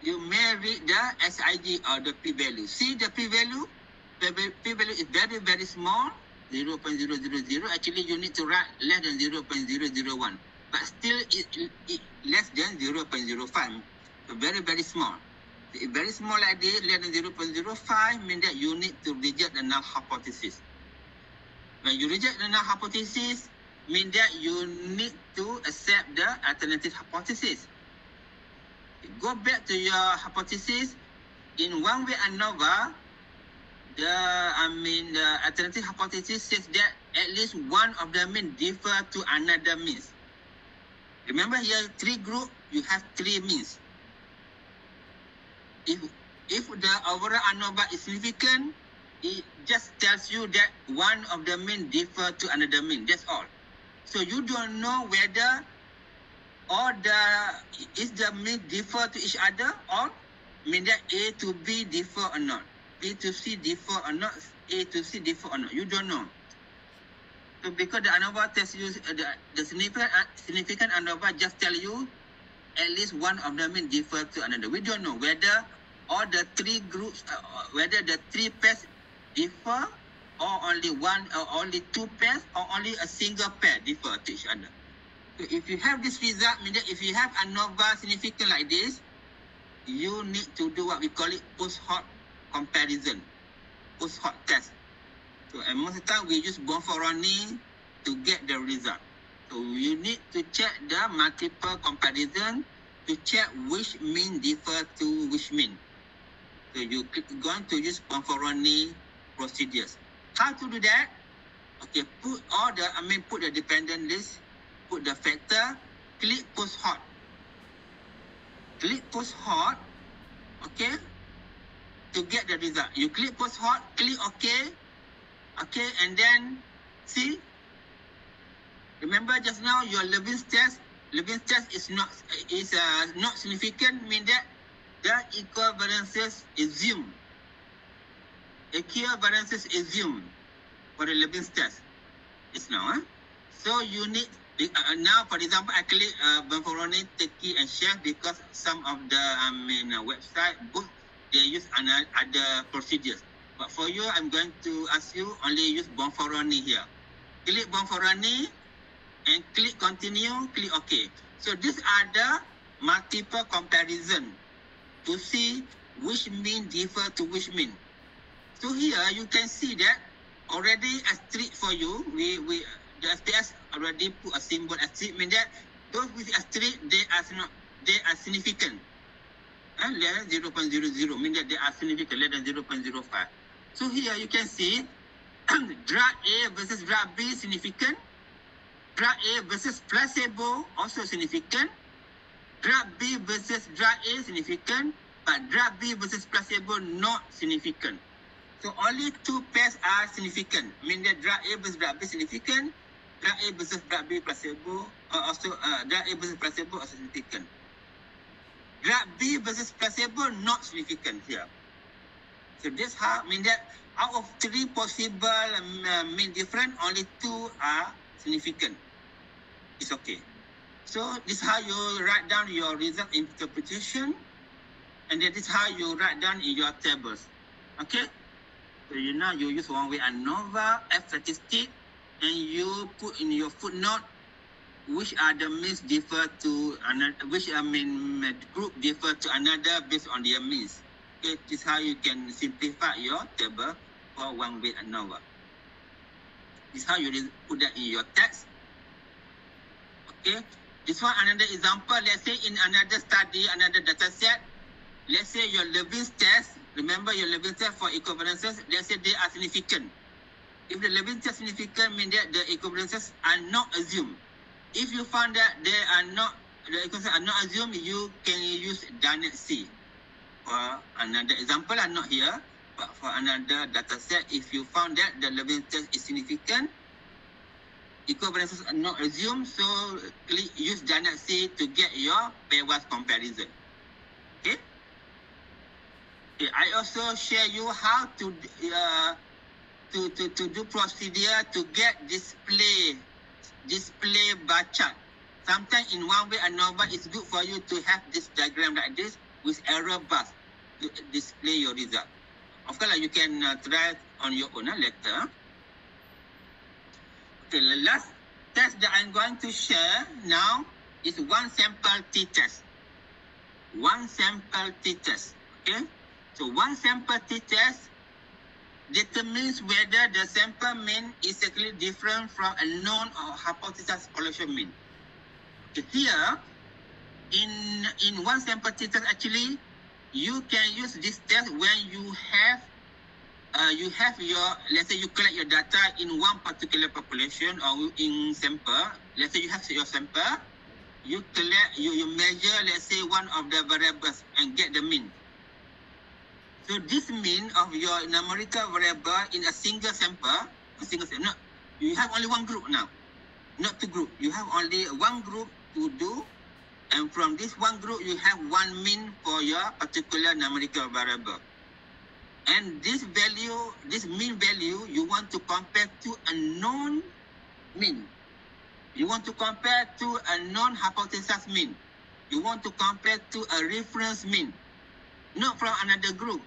you may read the SIG or the p-value. See the p-value? P-value is very, very small, 0.000. Actually, you need to write less than 0.001. But still, it less than 0.05. So very, very small. If very small like this, less than 0.05, means that you need to reject the null hypothesis. When you reject the null hypothesis, means that you need to accept the alternative hypothesis. Go back to your hypothesis. In one way or another, the alternative hypothesis says that at least one of the means differ to another means. Remember here, 3 group, you have 3 means. If the overall ANOVA is significant, it just tells you that one of the mean differ to another mean. That's all. So you don't know whether is the mean differ to each other, or mean that A to B differ or not, B to C differ or not, A to C differ or not. You don't know. So because the ANOVA tells you the significant ANOVA just tell you at least one of the mean differ to another. We don't know whether all the 3 groups, whether the 3 pairs differ, or only one, or only 2 pairs, or only a single pair differ to each other. So if you have this result, means that if you have ANOVA significant like this, you need to do what we call it post-hoc comparison, post-hoc test. So and most of the time we use Bonferroni to get the result. So you need to check the multiple comparison to check which mean differ to which mean. So you're going to use Bonferroni procedures. How to do that? Okay, put the dependent list, put the factor, click post-hoc. Click post-hoc, okay, to get the result. You click post-hoc, click OK, okay, and then see. Remember just now your Leibniz test is not significant, mean that the equivalences assumed. Equivalences assumed for the Leibniz test. It's now, So you need now, for example, I click Bonferroni, Turkey, and Chef because some of the website both they use other procedures. But for you, I'm going to ask you only use Bonferroni here. Click Bonferroni and click continue, click OK. So these are the multiple comparison to see which mean differ to which mean. So here you can see that already asterisk for you. The SPS already put a symbol asterisk, mean that those with asterisk they are significant. Less than 0.00 mean that they are significant, less than 0.05. So here you can see drug A versus drug B significant. Drug A versus placebo also significant. Drug B versus drug A significant, but drug B versus placebo not significant. So only 2 pairs are significant, mean that drug A versus drug B significant. Drug A versus drug B placebo drug A versus placebo are significant. Drug B versus placebo not significant here. So this how mean that out of 3 possible mean different, only 2 are significant. It's okay. So this is how you write down your result interpretation, and then this is how you write down in your tables. Okay. So you use one way ANOVA, F statistic, and you put in your footnote which are the means differ to another, which group differ to another based on their means. Okay, this is how you can simplify your table for one way ANOVA. This is how you put that in your text. Okay, this one another example. Let's say in another study, another data set. Let's say your Leibniz test. Remember your Leibniz test for equivalences. Let's say they are significant. If the Leibniz test significant, means that the equivalences are not assumed. If you found that they are not, the equivalences are not assumed, you can use Dennett C. For another example, I'm not here, but for another data set, if you found that the Leibniz test is significant, equivalences are not assumed, so use Dennett C to get your pairwise comparison. Okay. Okay, I also share you how to do procedure to get display bar chart. Sometimes in one way ANOVA it's good for you to have this diagram like this. with error bars to display your result. Of course, you can try on your own later. Okay, the last test that I'm going to share now is one sample t-test. One sample t-test. Okay, so one sample t-test determines whether the sample mean is actually different from a known or hypothesis correlation mean. Okay, here, in one sample t-test, actually, you can use this test when you have your, let's say you collect your data in one particular population or in sample. Let's say you have your sample, you collect, you measure, let's say, one of the variables and get the mean. So this mean of your numerical variable in a single sample, no, you have only one group now, not two groups. You have only one group to do, and from this one group, you have one mean for your particular numerical variable. And this value, this mean value, you want to compare to a known mean. You want to compare to a non-hypothesis mean. You want to compare to a reference mean, not from another group,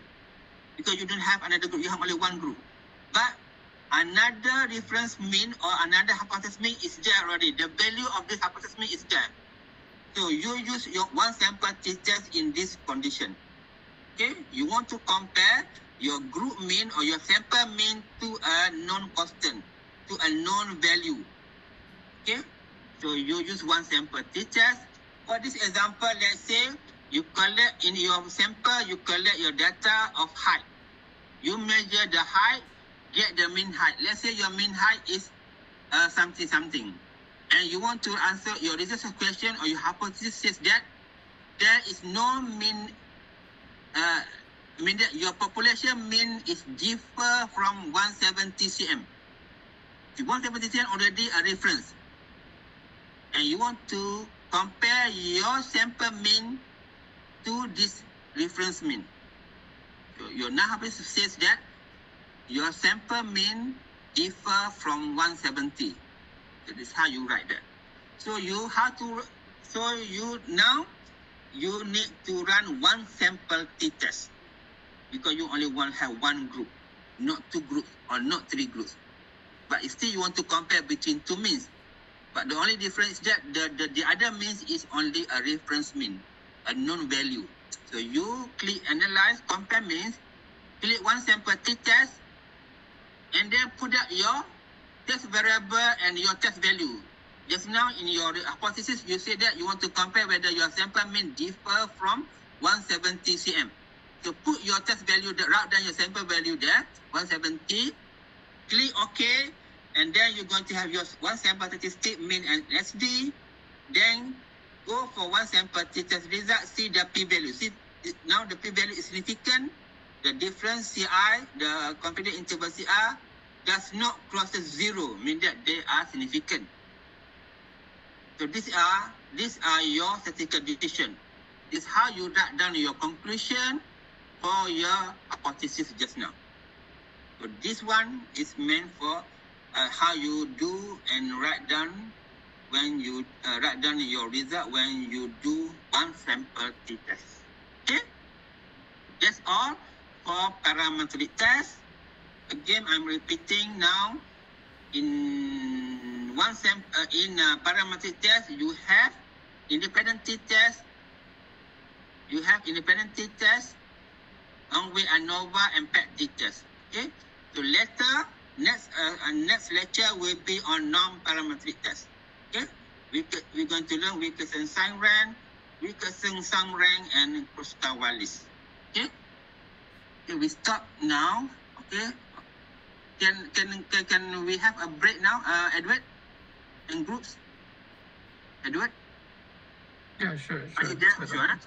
because you don't have another group, you have only one group. But another reference mean or another hypothesis mean is there already. The value of this hypothesis mean is there. So you use your one sample t-test in this condition. Okay, you want to compare your group mean or your sample mean to a known constant, to a known value. Okay, so you use one sample t-test. For this example, let's say you collect in your sample, you collect your data of height. You measure the height, get the mean height. Let's say your mean height is something. And you want to answer your research question or your hypothesis says that there is no mean, mean that your population mean is differ from 170 cm. 170 cm already a reference. And you want to compare your sample mean to this reference mean. So your hypothesis says that your sample mean differ from 170. That is how you write that. So you have to, so you now you need to run one sample t-test because you only want to have one group, not two groups or not three groups. But still you want to compare between two means. But the only difference is that the other means is only a reference mean, a known value. So you click analyze, compare means, click one sample t-test, and then put up your test variable and your test value. Just now in your hypothesis, you say that you want to compare whether your sample mean differ from 170 cm. So put your test value, write down your sample value there, 170, click OK, and then you're going to have your one sample statistic mean and SD. Then go for one sample t-test result, see the p-value. See, now the p-value is significant. The difference CI, the confidence interval CR, does not cross zero, meaning that they are significant. So these are your statistical decision. This is how you write down your conclusion for your hypothesis just now. So this one is meant for how you do and write down when you write down your result when you do one sample t-test. Okay, that's all for parametric test. Again, I'm repeating now. In one sample, in parametric test, you have independent t-test. You have independent t-test, Ng-Hui ANOVA, and PET t-test. Okay. So later, next lecture will be on non-parametric test. Okay. We're going to learn Wilkinson-Sangren, Wilkinson-Sangren, and Kruskal-Wallis. Okay. Okay. We stop now. Okay. Can we have a break now, Edward? In groups? Edward? Yeah, sure. Are you there? Sure.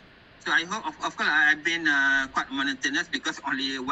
So I hope, of course, I've been quite monotonous because only one.